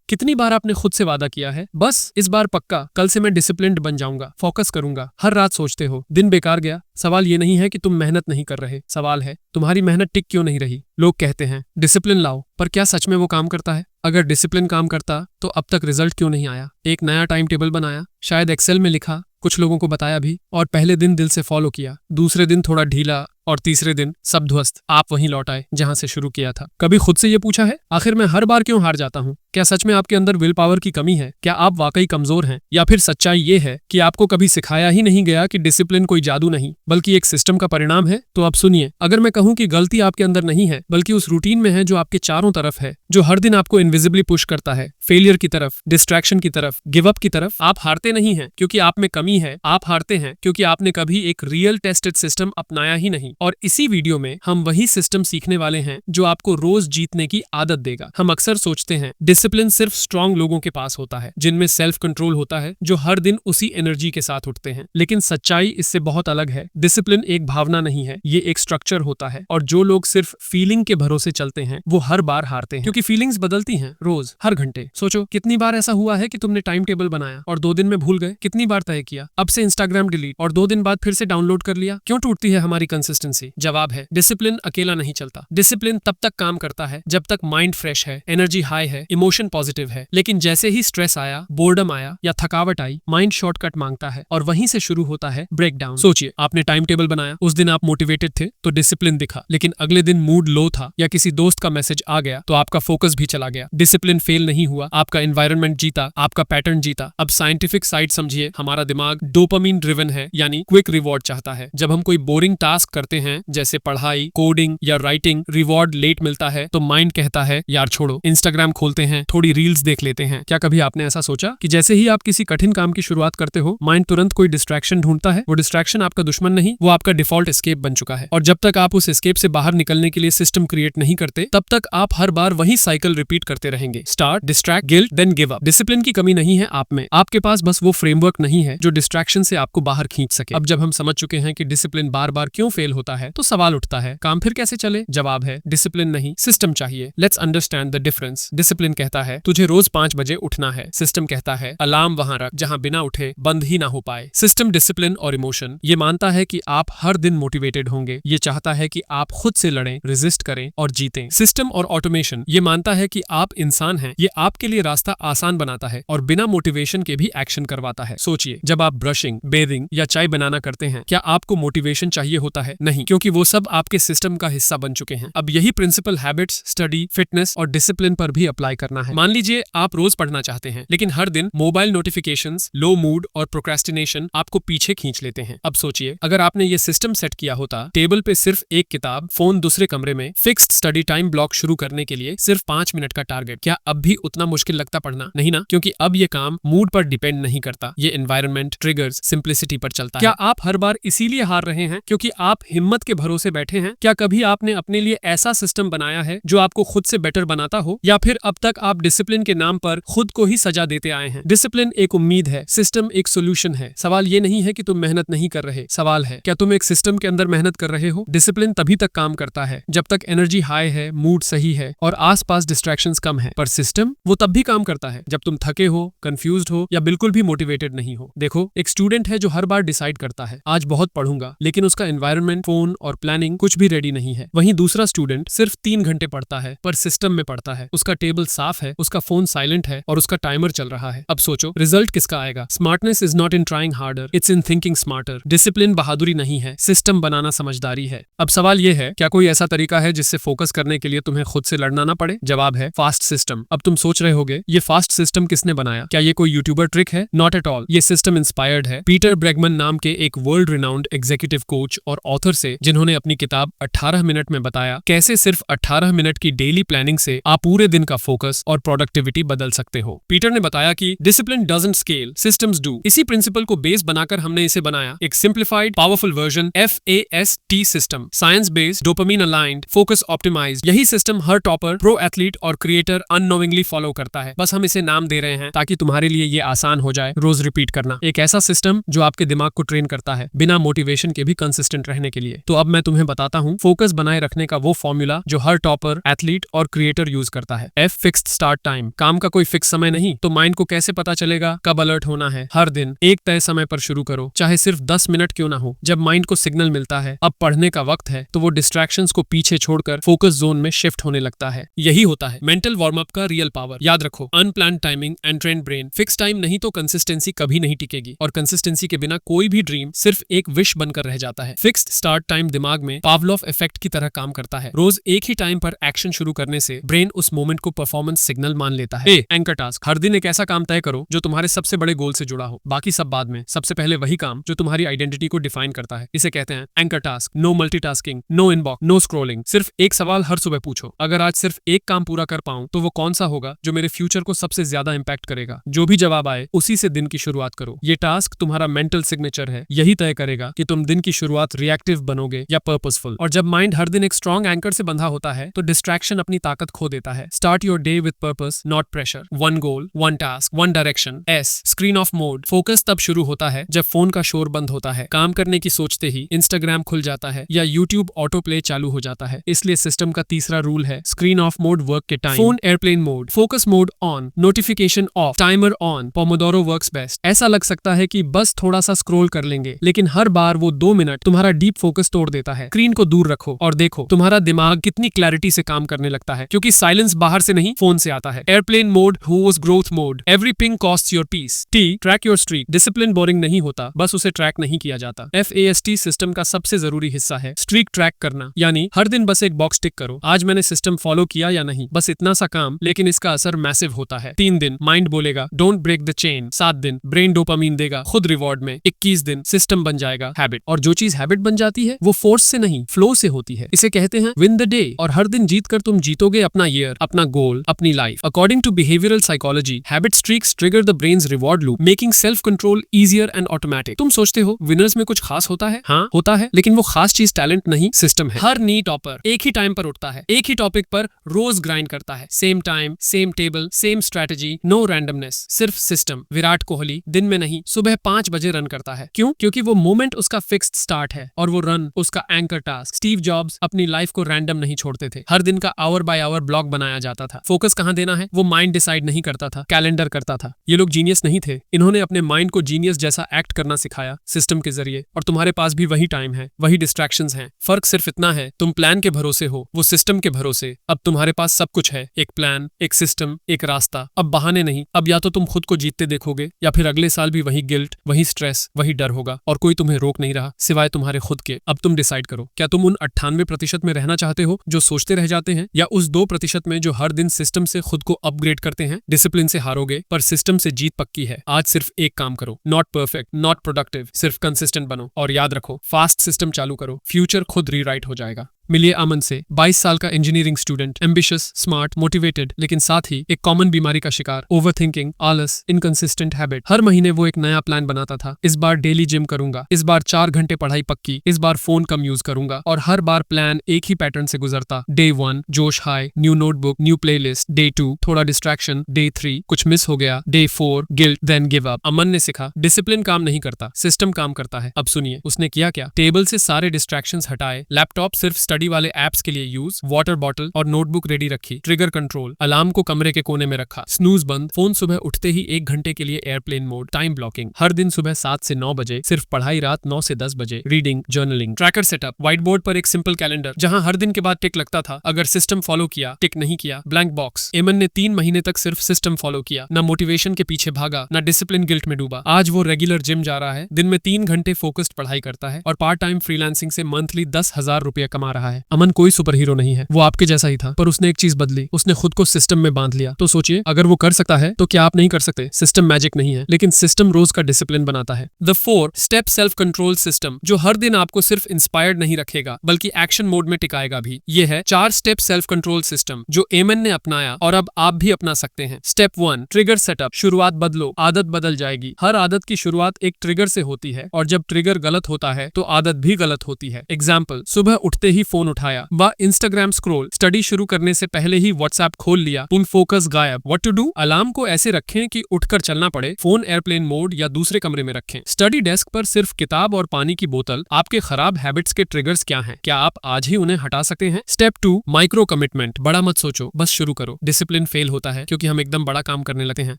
कितनी बार आपने खुद से वादा किया है, बस इस बार पक्का, कल से मैं डिसिप्लिन्ड बन जाऊंगा, फोकस करूंगा। हर रात सोचते हो, दिन बेकार गया। सवाल ये नहीं है कि तुम मेहनत नहीं कर रहे, सवाल है तुम्हारी मेहनत टिक क्यों नहीं रही। लोग कहते हैं डिसिप्लिन लाओ, पर क्या सच में वो काम करता है? अगर डिसिप्लिन काम करता तो अब तक रिजल्ट क्यों नहीं आया? एक नया टाइम टेबल बनाया, शायद एक्सेल में लिखा, कुछ लोगों को बताया भी, और पहले दिन दिल से फॉलो किया, दूसरे दिन थोड़ा ढीला, और तीसरे दिन सब ध्वस्त। आप वहीं लौट आए जहां से शुरू किया था। कभी खुद से ये पूछा है, आखिर मैं हर बार क्यों हार जाता हूँ? क्या सच में आपके अंदर विल पावर की कमी है? क्या आप वाकई कमजोर हैं? या फिर सच्चाई ये है कि आपको कभी सिखाया ही नहीं गया कि डिसिप्लिन कोई जादू नहीं बल्कि एक सिस्टम का परिणाम है? तो अब सुनिए, अगर मैं कहूं कि गलती आपके अंदर नहीं है बल्कि उस रूटीन में है जो आपके चारों तरफ है, जो हर दिन आपको इनविजिबली पुश करता है, फेलियर की तरफ, डिस्ट्रैक्शन की तरफ, गिव अप की तरफ। आप हारते नहीं हैं क्योंकि आप में कमी है, आप हारते हैं क्योंकि आपने कभी एक रियल टेस्टेड सिस्टम अपनाया ही नहीं। और इसी वीडियो में हम वही सिस्टम सीखने वाले हैं जो आपको रोज जीतने की आदत देगा। हम अक्सर सोचते हैं डिसिप्लिन सिर्फ स्ट्रांग लोगों के पास होता है, जिनमें सेल्फ कंट्रोल होता है, जो हर दिन उसी एनर्जी के साथ उठते हैं। लेकिन सच्चाई इससे बहुत अलग है। डिसिप्लिन एक भावना नहीं है, ये एक स्ट्रक्चर होता है। और जो लोग सिर्फ फीलिंग के भरोसे चलते हैं वो हर बार हारते हैं, क्योंकि फीलिंग्स बदलती हैं रोज, हर घंटे। सोचो कितनी बार ऐसा हुआ है कि तुमने टाइम टेबल बनाया और 2 दिन में भूल गए? कितनी बार तय किया, अब से इंस्टाग्राम डिलीट, और 2 दिन बाद फिर से डाउनलोड कर लिया? क्यों टूटती है हमारी कंसिस्टेंसी? जवाब है डिसिप्लिन अकेला नहीं चलता। डिसिप्लिन तब तक काम करता है जब तक माइंड फ्रेश है, एनर्जी हाई है, इमोशन पॉजिटिव है। लेकिन जैसे ही स्ट्रेस आया, बोर्डम आया या थकावट आई, माइंड शॉर्टकट मांगता है और वहीं से शुरू होता है ब्रेकडाउन। सोचिए, आपने टाइम टेबल बनाया, उस दिन आप मोटिवेटेड थे तो डिसिप्लिन दिखा, लेकिन अगले दिन मूड लो था या किसी दोस्त का मैसेज आ गया तो आपका फोकस भी चला गया। डिसिप्लिन फेल नहीं हुआ, आपका एनवायरनमेंट जीता, आपका पैटर्न जीता। अब साइंटिफिक साइड समझिए, हमारा दिमाग डोपामिन ड्रिवन है, यानी क्विक रिवॉर्ड चाहता है। जब हम कोई बोरिंग टास्क करते हैं जैसे पढ़ाई, कोडिंग या राइटिंग, रिवॉर्ड लेट मिलता है तो माइंड कहता है यार छोड़ो, इंस्टाग्राम खोलते हैं, थोड़ी रील्स देख लेते हैं। क्या कभी आपने ऐसा सोचा कि जैसे ही आप किसी कठिन काम की शुरुआत करते हो, माइंड तुरंत कोई डिस्ट्रैक्शन ढूंढता है? वो डिस्ट्रैक्शन आपका दुश्मन नहीं, वो आपका डिफॉल्ट एस्केप बन चुका है। और जब तक आप उस एस्केप से बाहर निकलने के लिए सिस्टम क्रिएट नहीं करते, तब तक आप हर बार वही साइकिल रिपीट करते रहेंगे। Start, distract, guilt, then give up. Discipline की कमी नहीं है आप में, आपके पास बस वो फ्रेमवर्क नहीं है जो डिस्ट्रैक्शन से आपको बाहर खींच सके। अब जब हम समझ चुके हैं कि डिसिप्लिन बार बार क्यों फेल होता है, तो सवाल उठता है काम फिर कैसे चले? जवाब है डिसिप्लिन नहीं, सिस्टम चाहिए। Let's understand the difference. Discipline कहता है तुझे रोज 5 बजे उठना है, सिस्टम कहता है अलार्म वहां रख जहां बिना उठे बंद ही ना हो पाए। सिस्टम, डिसिप्लिन और इमोशन ये मानता है कि आप हर दिन मोटिवेटेड होंगे, ये चाहता है कि आप खुद से लड़ें, रेजिस्ट करें और जीतें। सिस्टम और ऑटोमेशन ये मानता है कि आप इंसान हैं, ये आपके लिए रास्ता आसान बनाता है और बिना मोटिवेशन के भी एक्शन करवाता है। सोचिए, जब आप ब्रशिंग, बेदिंग या चाय बनाना करते हैं, क्या आपको मोटिवेशन चाहिए होता है? नहीं, क्योंकि वो सब आपके सिस्टम का हिस्सा बन चुके हैं। अब यही प्रिंसिपल हैबिट्स, स्टडी, फिटनेस और डिसिप्लिन पर भी अप्लाई करना है। मान लीजिए आप रोज पढ़ना चाहते हैं, लेकिन हर दिन मोबाइल नोटिफिकेशंस, लो मूड और प्रोक्रेस्टिनेशन आपको पीछे खींच लेते हैं। अब सोचिए, अगर आपने ये सिस्टम सेट किया होता, टेबल पे सिर्फ एक किताब, फोन दूसरे कमरे में, फिक्स्ड स्टडी टाइम ब्लॉक शुरू करने के लिए सिर्फ 5 मिनट का टारगेट, क्या अब भी उतना मुश्किल लगता पढ़ना? नहीं ना, क्योंकि अब ये काम मूड पर डिपेंड नहीं करता, ये एनवायरनमेंट, ट्रिगर्स, सिंप्लिसिटी पर चलता है। क्या आप हर बार इसीलिए हार रहे हैं क्योंकि आप हिम्मत के भरोसे बैठे हैं? क्या कभी आपने अपने लिए ऐसा सिस्टम बनाया है जो आपको खुद से बेटर बनाता हो, या फिर अब तक आप डिसिप्लिन के नाम पर खुद को ही सजा देते आए हैं? डिसिप्लिन एक उम्मीद है, सिस्टम एक सोल्यूशन है। सवाल ये नहीं है कि तुम मेहनत नहीं कर रहे, सवाल है क्या तुम एक सिस्टम के अंदर मेहनत कर रहे हो? डिसिप्लिन तभी तक काम करता है जब तक एनर्जी हाई है, मूड सही है और आसपास डिस्ट्रैक्शंस कम है। पर सिस्टम वो तब भी काम करता है जब तुम थके हो, कंफ्यूज्ड हो या बिल्कुल भी मोटिवेटेड नहीं हो। देखो, एक स्टूडेंट है जो हर बार डिसाइड करता है आज बहुत पढ़ूंगा, लेकिन उसका एनवायरनमेंट, फोन और प्लानिंग कुछ भी रेडी नहीं है। वहीं दूसरा स्टूडेंट सिर्फ 3 घंटे पढ़ता है पर सिस्टम में पढ़ता है, उसका टेबल साफ है, उसका फोन साइलेंट है और उसका टाइमर चल रहा है। अब सोचो, रिजल्ट किसका आएगा? Smartness is not in trying harder, it's in thinking smarter. Discipline बहादुरी नहीं है, सिस्टम बनाना समझदारी है। अब सवाल ये है, क्या कोई ऐसा तरीका है जिससे फोकस करने के लिए तुम्हें खुद से लड़ना ना पड़े? जवाब है फास्ट सिस्टम। अब तुम सोच रहे होगे, ये फास्ट सिस्टम किसने बनाया? क्या ये कोई यूट्यूबर ट्रिक है? Not at all. ये सिस्टम इंस्पायर्ड है पीटर ब्रेगमन नाम के एक वर्ल्ड रिनाउंड एग्जीक्यूटिव कोच और ऑथर से, जिन्होंने अपनी किताब 18 मिनट में बताया कैसे सिर्फ 18 मिनट की डेली प्लानिंग से आप पूरे दिन का फोकस और प्रोडक्टिविटी बदल सकते हो। पीटर ने बताया कि discipline doesn't scale, systems do. इसी प्रिंसिपल को बेस बनाकर हमने इसे बनाया, एक simplified powerful version FAST system, science based, dopamine aligned, focus optimised. यही सिस्टम हर टॉपर, प्रो एथलीट और क्रिएटर अननोइंगली फॉलो करता है। बस हम इसे नाम दे रहे हैं ताकि तुम्हारे लिए ये आसान हो जाए रोज रिपीट करना। एक ऐसा सिस्टम जो आपके दिमाग को ट्रेन करता है बिना मोटिवेशन के भी कंसिस्टेंट रहने के लिए। तो अब मैं तुम्हें बताता हूँ फोकस बनाए रखने का वो फॉर्मूला जो हर टॉपर, एथलीट और क्रिएटर यूज करता है। F फिक्स्ड स्टार्ट टाइम, काम का कोई फिक्स समय नहीं तो माइंड को कैसे पता चलेगा कब अलर्ट होना है। हर दिन एक तय समय पर शुरू करो, चाहे सिर्फ 10 मिनट क्यों ना हो। जब माइंड को सिग्नल मिलता है अब पढ़ने का वक्त है तो वो डिस्ट्रैक्शंस को पीछे छोड़कर फोकस जोन में शिफ्ट होने लगता है। यही होता है मेंटल वार्म अप का रियल पावर। याद रखो, unplanned timing and trend brain. Fix time नहीं तो कंसिस्टेंसी कभी नहीं टिकेगी, और कंसिस्टेंसी के बिना कोई भी ड्रीम सिर्फ एक विश बनकर रह जाता है। फिक्स्ड स्टार्ट टाइम दिमाग में पावलोव इफेक्ट की तरह काम करता है। रोज एक ही टाइम पर एक्शन शुरू करने से ब्रेन उस मोमेंट को परफॉर्मेंस सिग्नल मान लेता है। Anchor task. हर दिन एक ऐसा काम तय करो जो तुम्हारे सबसे बड़े गोल से जुड़ा हो, बाकी सब बाद में। सबसे पहले वही काम जो तुम्हारी आइडेंटिटी को डिफाइन करता है, इसे कहते हैं anchor task. No multitasking, no inbox, no scrolling. सिर्फ एक सवाल हर सुबह पूछो, अगर आज सिर्फ एक काम पूरा कर पाऊं तो वो कौन सा होगा जो मेरे फ्यूचर को सबसे ज्यादा इंपैक्ट करेगा। जो भी जवाब आए उसी से दिन की शुरुआत करो। ये टास्क तुम्हारा मेंटल सिग्नेचर है, यही तय करेगा कि तुम दिन की शुरुआत रिएक्टिव बनोगे या पर्पसफुल। और जब माइंड हर दिन एक स्ट्रॉन्ग एंकर से बंधा होता है तो डिस्ट्रैक्शन अपनी ताकत खो देता है। Start your day with purpose, not pressure. One goal, one task, one direction. Screen of mode. Focus तब शुरू होता है जब फोन का शोर बंद होता है। काम करने की सोचते ही इंस्टाग्राम खुल जाता है या यूट्यूब ऑटो प्ले चालू हो जाता है। इसलिए सिस्टम का तीसरा रूल है स्क्रीन ऑफ मोड वर्क के time. Phone airplane mode, focus mode on, notification of, timer on. Pomodoro works best. ऐसा लग सकता है कि बस थोड़ा सा स्क्रॉल कर लेंगे, लेकिन हर बार वो 2 मिनट तुम्हारा डीप फोकस तोड़ देता है। स्क्रीन को दूर रखो और देखो तुम्हारा दिमाग कितनी क्लैरिटी से काम करने लगता है, क्योंकि साइलेंस बाहर से नहीं फोन से आता है। Airplane mode, whose growth mode. Every ping costs your peace. Track your streak. Discipline boring नहीं होता, बस उसे ट्रैक नहीं किया जाता। FAST सिस्टम का सबसे जरूरी हिस्सा है स्ट्रीक ट्रैक करना, यानी हर दिन बस एक बॉक्स टिक करो, आज मैंने सिस्टम फॉलो किया या नहीं। बस इतना सा काम, लेकिन इसका असर मैसिव होता है। 3 दिन माइंड बोलेगा डोंट ब्रेक द चेन। 7 दिन ब्रेन डोपामीन देगा खुद रिवॉर्ड में। 21 दिन सिस्टम बन जाएगा हैबिट। और जो चीज हैबिट बन जाती है वो फोर्स से नहीं फ्लो से होती है। इसे कहते हैं विन द डे। और हर दिन जीत कर तुम जीतोगे अपना ईयर, अपना गोल, अपनी life. According to behavioural psychology, habit streaks trigger the brain's reward loop, making self control easier and automatic. तुम सोचते हो विनर्स में कुछ खास होता है? हाँ होता है, लेकिन वो खास चीज टैलेंट नहीं, सिस्टम है। हर नी टॉपर एक ही टाइम पर उठता है, एक ही टॉपिक पर रोज ग्राइंड करता है। Same time, same table, same strategy, no randomness, सिर्फ सिस्टम। विराट कोहली दिन में नहीं सुबह 5 बजे रन करता है। क्यों? क्योंकि वो मोमेंट उसका फिक्स्ड स्टार्ट है और वो रन उसका एंकर टास्क। स्टीव जॉब्स अपनी लाइफ को रैंडम नहीं छोड़ते थे, हर दिन का आवर बाय आवर ब्लॉग बनाया जाता था। फोकस कहाँ देना है वो माइंड डिसाइड नहीं करता था, कैलेंडर करता था। ये लोग जीनियस नहीं थे, इन्होंने अपने माइंड को जीनियस जैसा एक्ट करना सिखाया सिस्टम के जरिए। और तुम्हारे पास भी वही टाइम है, वही डिस्ट्रैक्शंस हैं। फर्क सिर्फ इतना है तुम प्लान के भरोसे हो, वो सिस्टम के भरोसे। अब तुम्हारे पास सब कुछ है, एक प्लान, एक सिस्टम, एक रास्ता। अब बहाने नहीं, अब या तो तुम खुद को जीतते देखोगे या फिर अगले साल भी वही गिल्ट, वही स्ट्रेस, वही डर होगा और कोई तुम्हें रोक नहीं रहा सिवाय तुम्हारे खुद के। अब तुम डिसाइड करो, क्या तुम उन 98% में रहना चाहते हो जो सोचते रह जाते हैं, या उस 2% में जो हर दिन सिस्टम से खुद को अपग्रेड करते हैं। डिसिप्लिन से हारोगे पर सिस्टम से जीत पक्की है। आज सिर्फ एक काम करो, नॉट परफेक्ट, नॉट प्रोडक्टिव, सिर्फ कंसिस्टेंट बनो। और याद रखो, फास्ट सिस्टम चालू करो, फ्यूचर खुद रीराइट हो जाएगा। मिलिए अमन से, 22 साल का engineering student, ambitious, smart, motivated, लेकिन साथ ही एक कॉमन बीमारी का शिकार, ओवरथिंकिंग, आलस, इनकंसिस्टेंट हैबिट। हर महीने वो एक नया प्लान बनाता था। इस बार डेली जिम करूंगा, इस बार 4 घंटे पढ़ाई पक्की, इस बार फोन कम यूज करूंगा। और हर बार प्लान एक ही पैटर्न से गुजरता। Day 1 जोश high, new notebook, new playlist. Day 2 थोड़ा डिस्ट्रैक्शन। Day 3 कुछ मिस हो गया। Day 4 guilt, then give up. Aman ने सीखा डिसिप्लिन काम नहीं करता, सिस्टम काम करता है। अब सुनिए उसने किया क्या। टेबल से सारे डिस्ट्रैक्शंस हटाए, लैपटॉप सिर्फ स्टडी वाले एप्स के लिए यूज, वाटर बॉटल और नोटबुक रेडी रखी, ट्रिगर कंट्रोल, अलार्म को कमरे के कोने में रखा, स्नूज बंद, फोन सुबह उठते ही 1 घंटे के लिए एयरप्लेन मोड, टाइम ब्लॉकिंग, हर दिन सुबह 7 से 9 बजे, सिर्फ पढ़ाई रात 9 से 10 बजे, reading, journaling, tracker setup, white board पर एक सिंपल कैलेंडर जहां हर दिन के बाद टिक लगता था। अगर सिस्टम फॉलो किया, टिक नहीं किया, ब्लैंक बॉक्स। एमन ने 3 महीने तक सिर्फ सिस्टम फॉलो किया, ना मोटिवेशन के पीछे भागा, ना डिसिप्लिन गिल्ट में डूबा। आज वो रेगुलर जिम जा रहा है, दिन में 3 घंटे फोकस्ड पढ़ाई करता है और पार्ट टाइम फ्रीलांसिंग से मंथली 10,000 रुपए कमा रहा है। अमन कोई सुपर हीरो नहीं है, वो आपके जैसा ही था, पर उसने एक चीज बदली, उसने खुद को सिस्टम में बांध लिया। तो सोचिए, अगर वो कर सकता है तो क्या आप नहीं कर सकते। सिस्टम मैजिक नहीं है, लेकिन सिस्टम रोज का डिसिप्लिन बनाता है। The 4 step self control system, जो हर दिन आपको सिर्फ इंस्पायर्ड नहीं रखेगा बल्कि एक्शन मोड में टिकाएगा भी। ये है 4 स्टेप सेल्फ कंट्रोल सिस्टम जो एमन ने अपनाया और अब आप भी अपना सकते हैं। स्टेप 1 ट्रिगर सेटअप, शुरुआत बदलो, आदत बदल जाएगी। हर आदत की शुरुआत एक ट्रिगर से होती है और जब ट्रिगर गलत होता है तो आदत भी गलत होती है। एग्जाम्पल, सुबह उठते ही फोन उठाया, व इंस्टाग्राम स्क्रॉल, स्टडी शुरू करने से पहले ही व्हाट्सएप खोल लिया, तुम फोकस गायब। What to do? अलार्म को ऐसे रखें कि उठकर चलना पड़े, फोन एयरप्लेन मोड या दूसरे कमरे में रखें। स्टडी डेस्क पर सिर्फ किताब और पानी की बोतल। आपके खराब हैबिट्स के ट्रिगर्स क्या हैं? क्या आप आज ही उन्हें हटा सकते हैं? Step 2, micro commitment. बड़ा मत सोचो, बस शुरू करो। डिसिप्लिन फेल होता है क्योंकि हम एकदम बड़ा काम करने लगते हैं।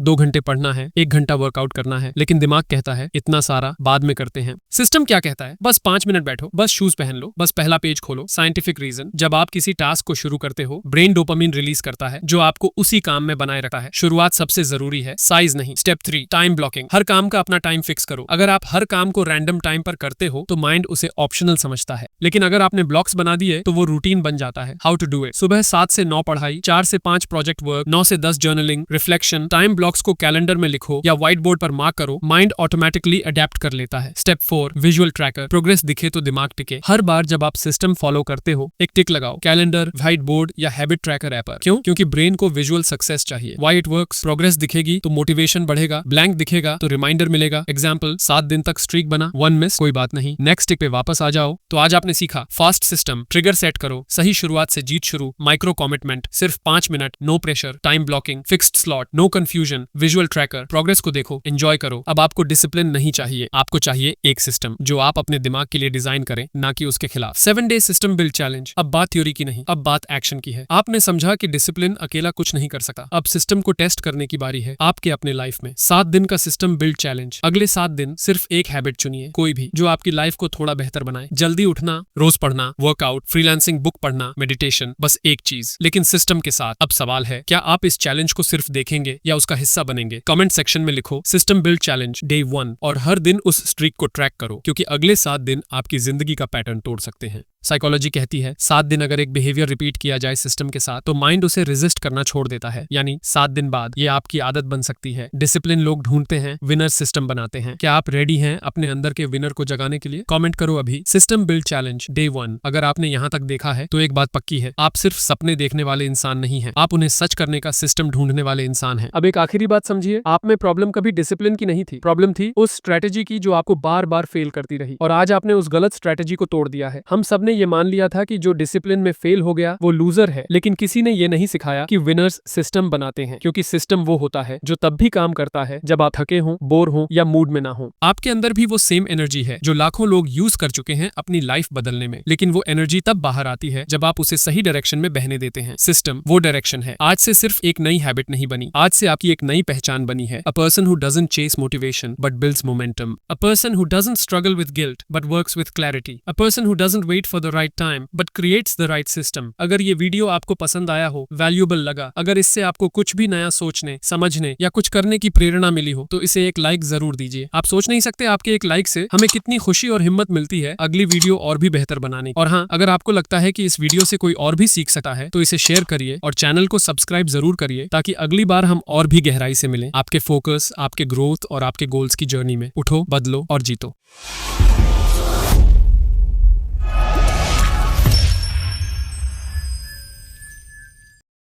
2 घंटे पढ़ना है, 1 घंटा वर्कआउट करना है, लेकिन दिमाग कहता है इतना सारा बाद में करते हैं। सिस्टम क्या कहता है? बस 5 मिनट बैठो, बस शूज पहन लो, बस पहला पेज खोलो। साइंटिफिक रीजन, जब आप किसी टास्क को शुरू करते हो, ब्रेन डोपामिन रिलीज करता है जो आपको उसी काम में बनाए रखता है। शुरुआत सबसे जरूरी है, साइज नहीं। Step 3, time blocking. हर काम का अपना टाइम फिक्स करो। अगर आप हर काम को रैंडम टाइम पर करते हो तो माइंड उसे ऑप्शनल समझता है, लेकिन अगर आपने ब्लॉक्स बना दिए तो वो रूटीन बन जाता है। How to do it? सुबह 7 से 9 पढ़ाई, 4 से 5 प्रोजेक्ट वर्क, 9 से 10 जर्नलिंग, रिफ्लेक्शन। टाइम ब्लॉक्स को कैलेंडर में लिखो या व्हाइट बोर्ड पर मार्क करो, माइंड ऑटोमेटिकली अडेप्ट कर लेता है। Step 4, visual tracker. प्रोग्रेस दिखे तो दिमाग टिके। हर बार जब आप सिस्टम फॉलो करते हो, एक टिक लगाओ, कैलेंडर, व्हाइट बोर्ड या हैबिट ट्रैकर ऐप पर। क्यों? क्योंकि ब्रेन को विजुअल सक्सेस चाहिए। Why it works? प्रोग्रेस दिखेगी तो मोटिवेशन बढ़ेगा, ब्लैंक दिखेगा तो रिमाइंडर मिलेगा। एग्जाम्पल, 7 दिन तक स्ट्रीक बना, 1 मिस, कोई बात नहीं, नेक्स्ट टिक पे वापस आ जाओ। तो आज आपने सीखा, फास्ट सिस्टम, ट्रिगर सेट करो, सही शुरुआत से जीत शुरू, माइक्रो कमिटमेंट, सिर्फ 5 minute, no pressure, time blocking, fixed slot, no confusion, visual tracker. Progress को देखो, एंजॉय करो। अब आपको डिसिप्लिन नहीं चाहिए, आपको चाहिए एक सिस्टम जो आप अपने दिमाग के लिए डिजाइन करें, ना कि उसके खिलाफ। 7 डे सिस्टम बिल्ड चैलेंज। अब बात थ्योरी की नहीं, अब बात एक्शन की है। आपने समझा कि डिसिप्लिन अकेला कुछ नहीं कर सकता। अब सिस्टम को टेस्ट करने की बारी है आपके अपने लाइफ में। 7 दिन का सिस्टम बिल्ड चैलेंज। अगले 7 दिन सिर्फ एक हैबिट चुनिए, कोई भी, जो आपकी लाइफ को थोड़ा बेहतर बनाए। जल्दी उठना, रोज पढ़ना, वर्कआउट, फ्रीलांसिंग, बुक पढ़ना, मेडिटेशन, बस एक चीज, लेकिन सिस्टम के साथ। अब सवाल है, क्या आप इस चैलेंज को सिर्फ देखेंगे या उसका हिस्सा बनेंगे? कमेंट सेक्शन में लिखो सिस्टम बिल्ड चैलेंज डे 1 और हर दिन उस स्ट्रीक को ट्रैक करो, क्योंकि अगले 7 दिन आपकी जिंदगी का पैटर्न तोड़ सकते हैं। साइकोलॉजी कहती है 7 दिन अगर एक बिहेवियर रिपीट किया जाए सिस्टम के साथ तो माइंड उसे रेजिस्ट करना छोड़ देता है, यानी 7 दिन बाद ये आपकी आदत बन सकती है। डिसिप्लिन लोग ढूंढते हैं, विनर सिस्टम बनाते हैं। क्या आप रेडी हैं अपने अंदर के विनर को जगाने के लिए? कमेंट करो अभी। System build challenge day 1। अगर आपने यहाँ तक देखा है तो एक बात पक्की है, आप सिर्फ सपने देखने वाले इंसान नहीं हैं, आप उन्हें सच करने का सिस्टम ढूंढने वाले इंसान हैं। अब एक आखिरी बात समझिए, आप में प्रॉब्लम कभी डिसिप्लिन की नहीं थी, प्रॉब्लम थी उस स्ट्रेटेजी की जो आपको बार बार फेल करती रही, और आज आपने उस गलत स्ट्रेटेजी को तोड़ दिया है। हम सब ने ये मान लिया था कि जो डिसिप्लिन में फेल हो गया वो लूजर है, लेकिन किसी ने ये नहीं सिखाया कि विनर्स सिस्टम बनाते हैं, क्योंकि सिस्टम वो होता है जो तब भी काम करता है जब आप थके हों, बोर हों या मूड में ना हो। आपके अंदर भी वो सेम एनर्जी है जो लाखों लोग यूज कर चुके हैं अपनी लाइफ बदलने में, लेकिन वो एनर्जी तब बाहर आती है जब आप उसे सही डायरेक्शन में बहने देते हैं। सिस्टम वो डायरेक्शन है। आज से सिर्फ एक नई हैबिट नहीं बनी, आज से आपकी एक नई पहचान बनी है। A person who doesn't chase motivation but builds momentum, a person who doesn't struggle with guilt but works with clarity, a person who doesn't wait for the right time but creates the right system. अगर ये video आपको पसंद आया हो, valuable लगा, अगर इससे आपको कुछ भी नया सोचने, समझने या कुछ करने की प्रेरणा मिली हो तो इसे एक लाइक जरूर दीजिए। आप सोच नहीं सकते आपके एक लाइक से हमें कितनी खुशी और हिम्मत मिलती है अगली वीडियो और भी बेहतर बनाने की। और हाँ, अगर आपको लगता है कि इस वीडियो से कोई और भी सीख सकता है तो इसे शेयर करिए और चैनल को सब्सक्राइब जरूर करिए, ताकि अगली बार हम और भी गहराई से मिलें आपके फोकस, आपके ग्रोथ और आपके गोल्स की जर्नी में। उठो, बदलो और जीतो।